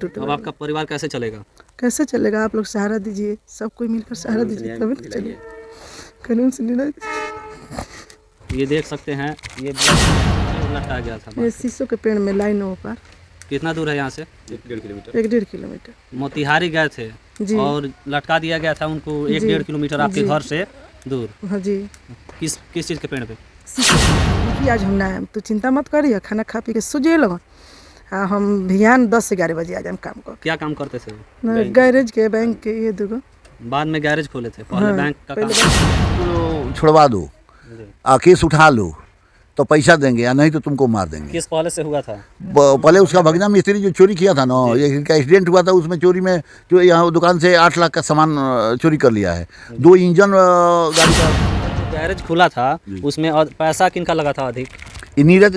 टूटे। अब आपका परिवार कैसे चलेगा? कैसे चलेगा? आप लोग सहारा दीजिए, सब कोई मिलकर सहारा दीजिए तभी तो चलेगा। कानून से न्याय। ये देख सकते हैं, ये लटका गया था। ये शीशों के पेड़ में लाइन हो पार। कितना दूर है यहाँ से? 1-1.5 किलोमीटर। मोतिहारी गए थे जी। और लटका दिया गया था उनको 1-1.5 किलोमीटर आपके जी। घर से दूर। हाँ जी। किस चीज़ के पेड़ पे? शीशो आज हम ना आए, तो चिंता मत करिए, खाना खा पी के सो जाइए लोग। हाँ, हम भियान 10 से 11 बजे आ जाए काम को। क्या काम करते थे? गैरेज के, बैंक के, ये दुगो। बाद में गैरेज खोले थे, पहले हाँ, बैंक का काम। तो छुड़वा दो, केस उठा लो तो पैसा देंगे, या नहीं तो तुमको मार देंगे। किस पहले से हुआ था? पहले उसका भगना मिस्त्री जो चोरी किया था ना, ये का एक्सीडेंट हुआ था, उसमें चोरी में जो यहाँ दुकान से 8 लाख का सामान चोरी कर लिया है। 2 इंजन गाड़ी का। गैरेज खुला था, उसमें पैसा किनका लगा था अधिक? ये नीरज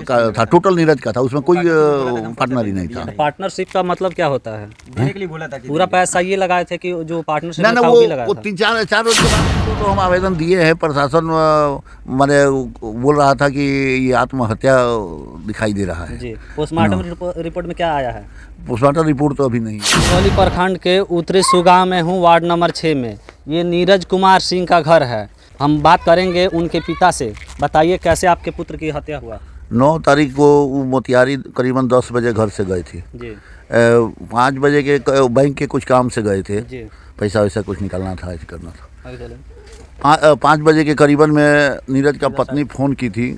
का था, टोटल नीरज का था, उसमें कोई पार्टनर ही नहीं था। पार्टनर का मतलब क्या होता है? देने के लिए बोला था कि पूरा पैसा ये लगाए थे कि जो पार्टनरशिप ना वो भी लगाया वो था? 3-4 रोज के बाद तो हम आवेदन दिए हैं। प्रशासन मैंने बोल रहा था कि ये आत्महत्या दिखाई दे रहा है। जी। पोस्टमार्टम रिपोर्ट में क्या आया है? पोस्टमार्टम रिपोर्ट तो अभी नहीं। सिंगरौली प्रखंड के उत्तरी सुगांव में हूँ, वार्ड नंबर 6 में। ये नीरज कुमार सिंह का घर है। हम बात करेंगे उनके पिता से। बताइए कैसे आपके पुत्र की हत्या हुआ? 9 तारीख को वो मोतिहारी करीबन 10 बजे घर से गए थे जी। 5 बजे के बैंक के कुछ काम से गए थे। जी। पैसा वैसा कुछ निकालना था, ऐसे करना था। आगे चलें। 5 बजे के करीबन में नीरज का पत्नी फ़ोन की थी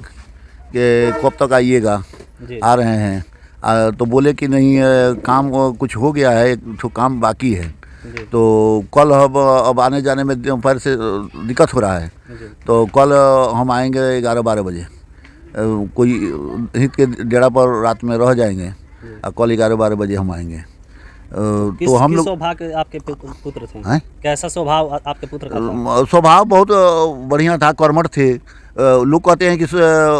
कि कब तक आइएगा, आ रहे हैं। तो बोले कि नहीं, काम कुछ हो गया है, एक तो काम बाकी है, तो कल अब आने जाने में दोपहर से दिक्कत हो रहा है, तो कल हम आएंगे 11-12 बजे। कोई हित के डेरा पर रात में रह जाएंगे और कल 11-12 बजे हम आएंगे। तो हम लोग। स्वभाव के आपके पुत्र थे? कैसा स्वभाव आपके पुत्र का था? स्वभाव बहुत बढ़िया था, कर्मठ थे। लोग कहते हैं कि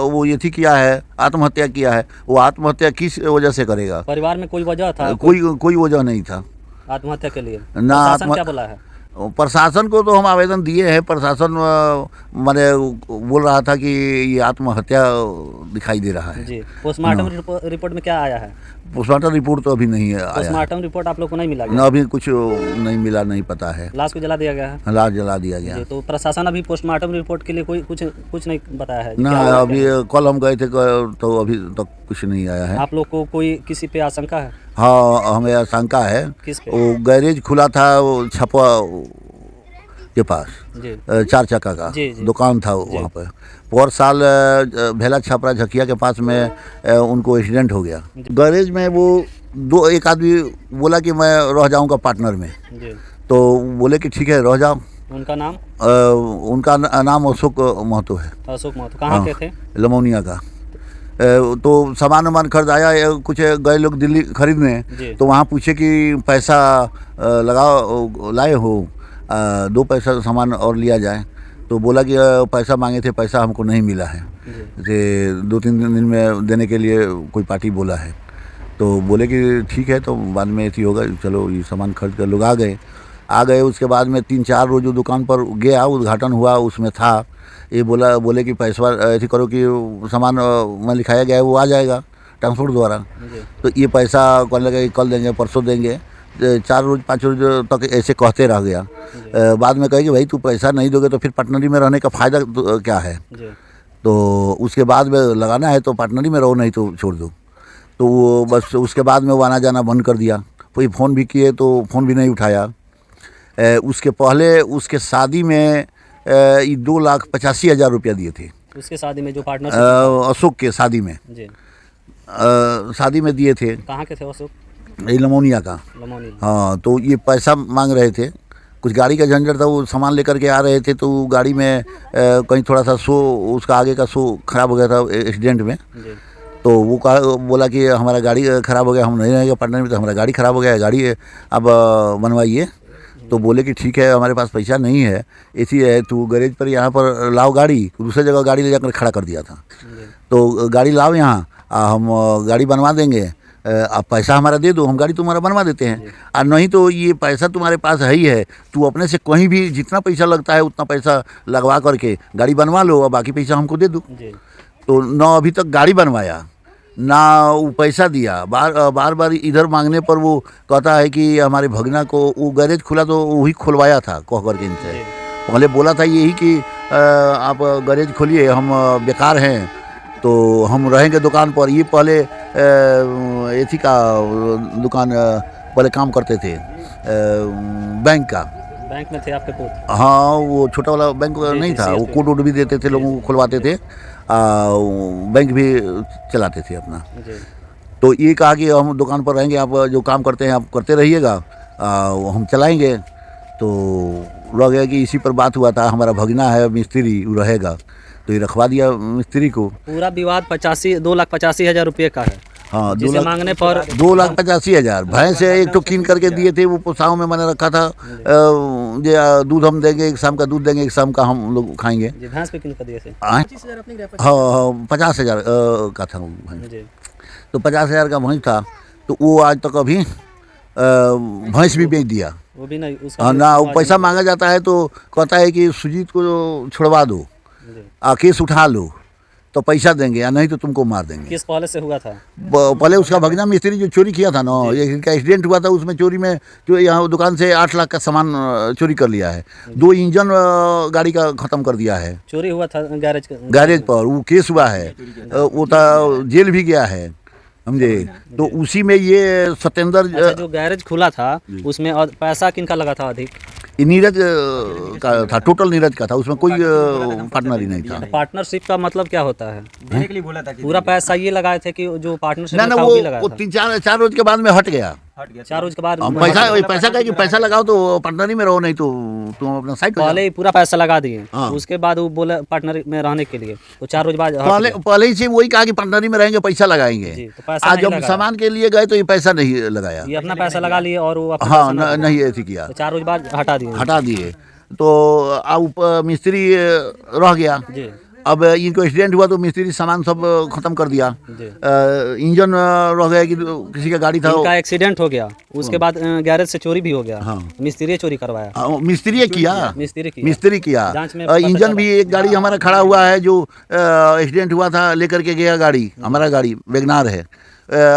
वो ये थी किया है, आत्महत्या किया है। वो आत्महत्या किस वजह से करेगा? परिवार में कोई वजह था? कोई वजह नहीं था आत्महत्या के लिए। ना। प्रशासन क्या बोला है? प्रशासन को तो हम आवेदन दिए हैं। प्रशासन मैंने बोल रहा था कि ये आत्महत्या दिखाई दे रहा है। जी। पोस्टमार्टम रिपोर्ट में क्या आया है? पोस्टमार्टम रिपोर्ट तो अभी नहीं आया। पोस्टमार्टम रिपोर्ट आप लोग को नहीं मिला? ना, अभी कुछ नहीं मिला, नहीं पता है। लाश को जला दिया गया है? लाश जला दिया गया। तो प्रशासन अभी पोस्टमार्टम रिपोर्ट के लिए कोई कुछ नहीं बताया है? ना, अभी कल हम गए थे तो अभी तक कुछ नहीं आया है। आप लोग को कोई किसी पे आशंका है? हाँ, हमें आशंका है। किस पे? वो गैरेज खुला था, वो छपवा के पास 4 चक्का का दुकान था वहाँ पर। पर साल भेला छपरा झकिया के पास में उनको एक्सीडेंट हो गया। गैरेज में वो एक आदमी बोला कि मैं रह जाऊँगा पार्टनर में, तो बोले कि ठीक है रह जाओ। उनका नाम? उनका नाम अशोक महतो है। अशोक महतो कहाँ के थे? लमौनिया का। तो सामान खरीदाया, कुछ गए लोग दिल्ली खरीदने, तो वहाँ पूछे कि पैसा लगाओ, लाए हो 2 पैसा सामान और लिया जाए, तो बोला कि पैसा मांगे थे, पैसा हमको नहीं मिला है, कि 2-3 दिन में देने के लिए कोई पार्टी बोला है। तो बोले कि ठीक है, तो बाद में ऐसी होगा, चलो ये सामान खरीद कर लोग आ गए। उसके बाद में 3-4 रोज जो दुकान पर गया, उद्घाटन हुआ, उसमें था। ये बोले कि पैसा ऐसे करो कि सामान में लिखाया गया है वो आ जाएगा ट्रांसपोर्ट द्वारा। तो ये पैसा कहने लगे कल देंगे, परसों देंगे। 4 रोज 5 रोज तक ऐसे कहते रह गया। बाद में कहे कि भाई तू पैसा नहीं दोगे तो फिर पार्टनरी में रहने का फ़ायदा क्या है? तो उसके बाद में लगाना है तो पार्टनरी में रहो, नहीं तो छोड़ दो। तो वो बस उसके बाद में वो आना जाना बंद कर दिया। कोई फ़ोन भी किए तो फ़ोन भी नहीं उठाया। उसके पहले उसके शादी में 2,85,000 रुपया दिए थे। उसके शादी में जो पार्टनर अशोक के शादी में शादी में दिए थे। कहाँ के थे अशोक? लमौनिया का। हाँ, तो ये पैसा मांग रहे थे। कुछ गाड़ी का झंझट था, वो सामान लेकर के आ रहे थे, तो गाड़ी में कहीं थोड़ा सा उसका आगे का खराब हो गया था एक्सीडेंट में। तो वो बोला कि हमारा गाड़ी ख़राब हो गया, हम नहीं रहेंगे पार्टनर में, तो हमारा गाड़ी ख़राब हो गया है, गाड़ी अब बनवाइए। तो बोले कि ठीक है, हमारे पास पैसा नहीं है, ऐसी है तू गैरेज पर यहाँ पर लाओ गाड़ी। दूसरी जगह गाड़ी ले जाकर खड़ा कर दिया था। तो गाड़ी लाओ यहाँ, हम गाड़ी बनवा देंगे, आप पैसा हमारा दे दो, हम गाड़ी तुम्हारा बनवा देते हैं। और नहीं तो ये पैसा तुम्हारे पास है ही है, तू अपने से कहीं भी जितना पैसा लगता है उतना पैसा लगवा करके गाड़ी बनवा लो और बाकी पैसा हमको दे दो। तो न अभी तक गाड़ी बनवाया, ना वो पैसा दिया, बार बार इधर मांगने पर वो कहता है कि हमारे भगना को, वो गैरेज खुला तो वही खुलवाया था कह करके इनसे। पहले बोला था यही कि आप गैरेज खोलिए, हम बेकार हैं तो हम रहेंगे दुकान पर। ये पहले एथी का दुकान पहले काम करते थे, बैंक का। बैंक में थे आपके पुत्र? हाँ, वो छोटा वाला बैंक नहीं था, वो कोड वोड भी देते थे, लोगों को खुलवाते थे, बैंक भी चलाते थे अपना। तो ये कहा कि हम दुकान पर रहेंगे, आप जो काम करते हैं आप करते रहिएगा, हम चलाएंगे। तो रह गया कि इसी पर बात हुआ था, हमारा भगना है मिस्त्री, वो रहेगा, तो ये रखवा दिया मिस्त्री को। पूरा विवाद 2,85,000 रुपये का है। हाँ, जिसे मांगने पर 2,85,000 भैंस एक तो कीन करके दिए थे, वो पोसाओं में मैंने रखा था, जो दूध हम देंगे, एक शाम का दूध देंगे, एक शाम का हम लोग खाएंगे। भैंस पे किन का दिए थे? हाँ, 50,000 का था वो भैंस। तो 50,000 का भैंस था, तो वो आज तक अभी भैंस भी बेच दिया। वो भी नहीं, उसका हाँ ना, वो पैसा मांगा जाता है तो कहता है कि सुजीत को छुड़वा दो, केस उठा लो तो पैसा देंगे, या नहीं तो तुमको मार देंगे। किस पहले से हुआ था? पहले उसका भगना मिस्त्री जो चोरी किया था ना, इनका एक्सीडेंट हुआ था, उसमें चोरी में जो यहाँ दुकान से 8 लाख का सामान चोरी कर लिया है। 2 इंजन गाड़ी का ख़त्म कर दिया है। चोरी हुआ था गैरेज पर, वो केस हुआ है, वो तो जेल भी गया है, समझे। तो उसी में ये सत्येंद्र जो गैरेज खुला था उसमें पैसा किनका लगा था अधिक? नीरज का था, टोटल नीरज का था, उसमें कोई पार्टनर ही नहीं था। पार्टनरशिप का मतलब क्या होता है? देने के लिए बोला था कि पूरा पैसा ये लगाए थे कि जो पार्टनरशिप ना ना, वो 3-4 रोज के बाद में हट गया। 4 रोज के बाद पैसा कहे कि पैसा लगाओ तो पार्टनरी में रहो, नहीं तो तुम अपना साइड पहले ही पूरा पैसा लगा दिए। उसके बाद वो बोला पार्टनर में रहने के लिए, तो 4 रोज बाद पहले ही से वही कहा कि पार्टनरी में रहेंगे, पैसा लगाएंगे। आज जब सामान के लिए गए तो ये पैसा नहीं लगाया, ये अपना पैसा लगा लिए और वो हाँ नहीं ऐसी किया। 4 रोज बाद हटा दिए। तो अब मिस्त्री रह गया। अब इनको एक्सीडेंट हुआ तो मिस्त्री सामान सब खत्म कर दिया। इंजन रह गया कि किसी का गाड़ी था, इनका एक्सीडेंट हो गया, उसके बाद गैरेज से चोरी भी हो गया। हाँ। मिस्त्री चोरी करवाया। मिस्त्री किया। जांच में इंजन भी एक गाड़ी हमारा खड़ा हुआ है जो एक्सीडेंट हुआ था, लेकर के गया गाड़ी, हमारा गाड़ी वैगनार है,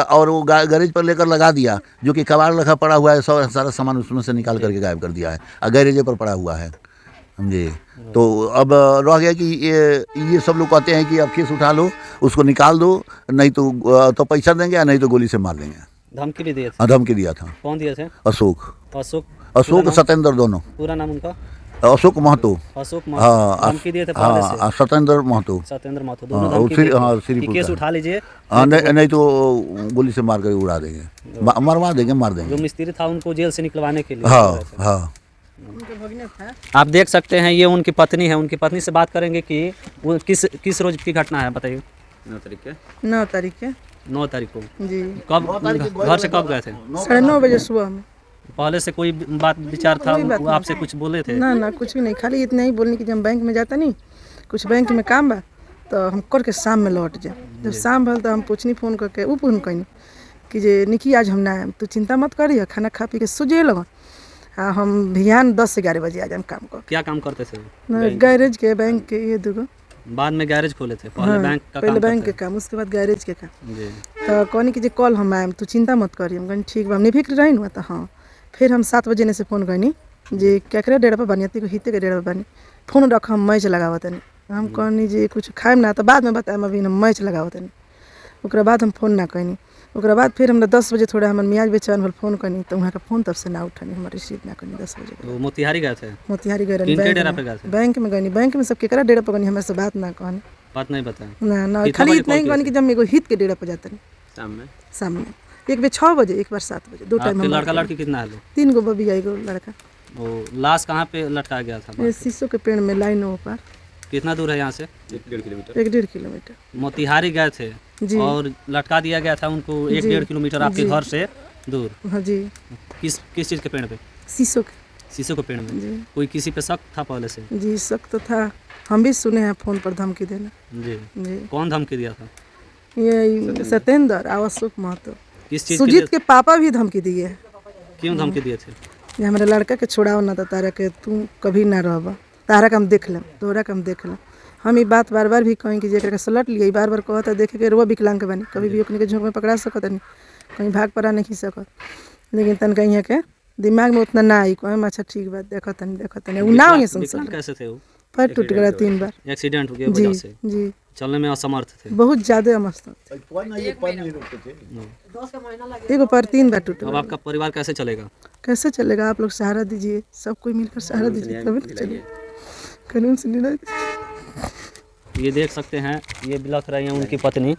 और वो गैरेज पर लेकर लगा दिया, जो कि कबाड़ रखा पड़ा हुआ है, सारा सामान उसमें से निकाल करके गायब कर दिया है, गैरेज पर पड़ा हुआ है, समझे। तो अब रह गया कि ये सब लोग कहते हैं कि अब केस उठा लो, उसको निकाल दो, नहीं तो पैसा देंगे, या नहीं तो गोली से मार देंगे। धमकी भी दिए थे? हाँ, धमकी दिया था। कौन दिए थे? अशोक सत्येंद्र, दोनों। पूरा नाम उनका? अशोक महतो। हाँ, धमकी दिए थे पहले से? सत्येंद्र महतो। दोनों धमकी दिए थे कि केस उठा लीजिए, नहीं तो गोली से मार कर उड़ा देंगे, मरवा देंगे, मार देंगे। जो मिस्त्री था उनको जेल से निकलवाने के लिए। हाँ। आप देख सकते हैं, ये उनकी पत्नी है। उनकी पत्नी से बात करेंगे कि वो किस रोज की घटना है, बताइए। 9 तारीख के 9 तारीख को जी। कब घर से कब गए थे? 9:30 बजे सुबह में। पहले से कोई बात विचार था? वो आपसे कुछ बोले थे? ना कुछ भी नहीं, खाली इतना ही बोलने की जब हम बैंक में जाता नहीं, कुछ बैंक में काम बा तो हम करके शाम में लौट जाए। जब शाम भल तो हम पूछनी फ़ोन करके, वो फोन कहनी कि जे निकी आज हम ना आए, तू चिंता मत करिए, खाना खा पी के सुजे लगा, हम बिहान 10 से 11 बजे आ जाए काम को। क्या काम करते थे? गैरेज के, बैंक के, ये दूगो। बाद में गैरेज खोले थे? पहले बैंक के काम, उसके बाद गैरेज के काम। तो कहनी कि जे कल हम आए, तू चिंता मत करिए। हम कहनी ठीक बा, हमने फिक्र रही ना। तो हाँ, फिर हम 7 बजे ने से फ़ोन करनी जे केकरे डेढ़ पर बनी, को हिते के डेढ़ पर बनी, फ़ोन रख, हम मैच लगावत नहीं। हम कहनी जे कुछ खाएम ना तो बाद में बताएम, अभी हम मैच लगावत नहीं। ओकरा बाद हम फ़ोन ना कहनी। ओकरा बाद फिर हमरा 10 बजे थोड़ा हमारे मियाज बेचैन भल फ़ोन करनी, तो वहाँ का फ़ोन तब से ना उठनी, हमारे रिसीव ना करनी। 10 बजे तो मोतिहारी गए थे? मोतिहारी गए, बैंक में गई। बैंक में सब केकरा डेढ़ पर गई, हमारे से बात ना कहनी, बात नहीं बताया ना खाली इतना ही कहनी कि जब मेरे हित के डेढ़ पर जाते नहीं शाम में। एक बार 6 बजे, एक बार 7 बजे, 2 टाइम। लड़का लड़की कितना है? 3 गो बबी, 1 गो लड़का। वो लाश कहाँ पे लटका गया था? शीशो के पेड़ में, लाइन पर। कितना दूर है यहाँ से? 1-1.5 किलोमीटर। मोतिहारी गए थे और लटका दिया गया था उनको 1-1.5 किलोमीटर आपके घर से दूर। हाँ जी। किस चीज़ के पेड़ पे? शीशो के पेड़ में। कोई किसी पे शक था पहले से? जी, शक तो था, हम भी सुने हैं फ़ोन पर धमकी देना। जी। कौन धमकी दिया था? ये सत्येंद्र अशोक महतो। किस चीज़? सुजीत के पापा भी धमकी दिए हैं। क्यों धमकी दिए थे? ये हमारे लड़का के छोड़ाओ ना, तो तारा के तू कभी ना रहबा, तारा का हम देख लें, तोहरा का हम देख लें। हम ये बात बार बार भी कहीं कि जेकरा के सलट लिए बार बार कहता देखे के रुआ विकलांग के बनी कभी भी ओकनी के झोंक में पकड़ा सकत नहीं कहीं भाग पड़ा नहीं सकत लेकिन तन कहीं के दिमाग में उतना ना आई कहीं अच्छा ठीक बात देखत नहीं उ ना होई विकलांग संसार कैसे थे वो? पैर टूट गया 3 बार एक्सीडेंट हो गया जी वजह से जी चलने में असमर्थ थे। बहुत ज्यादा मस्त एगो पैर 3 बार टूट अब गया आपका परिवार कैसे चलेगा? कैसे चलेगा आप लोग सहारा दीजिए सब कोई मिलकर सहारा दीजिए तभी तो चलेगा कानून से नहीं ये देख सकते हैं ये बिलख रही हैं उनकी पत्नी।